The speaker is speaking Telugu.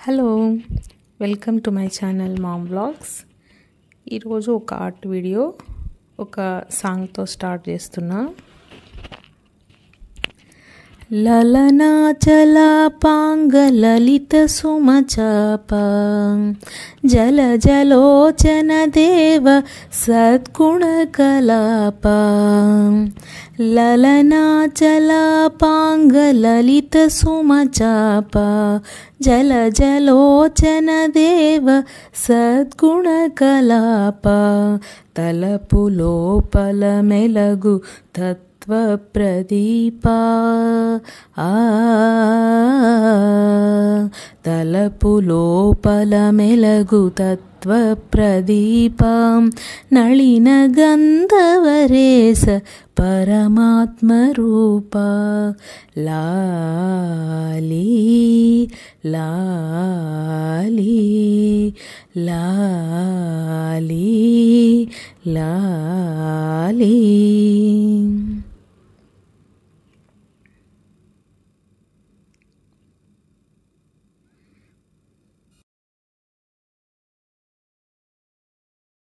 Hello, welcome to my channel ma'am vlogs. ఈరోజు ఒక ఆర్ట్ వీడియో ఒక సాంగ్తో స్టార్ట్ చేస్తున్నా. లలనాచలాపాంగ లలిత సుమచాప జల జలోచన దేవ సద్గుణ కలాప లలనాచలాపాంగ లలిత సుమచాప జల జలోచన దేవ సద్గుణ కలాప తలపు లోపల మెలగు ప్రదీపా తలపు లోపల మెలగు తత్వ ప్రదీపం నళిన గంధవరేస పరమాత్మ రూప లాలి లాలి లాలి లాలి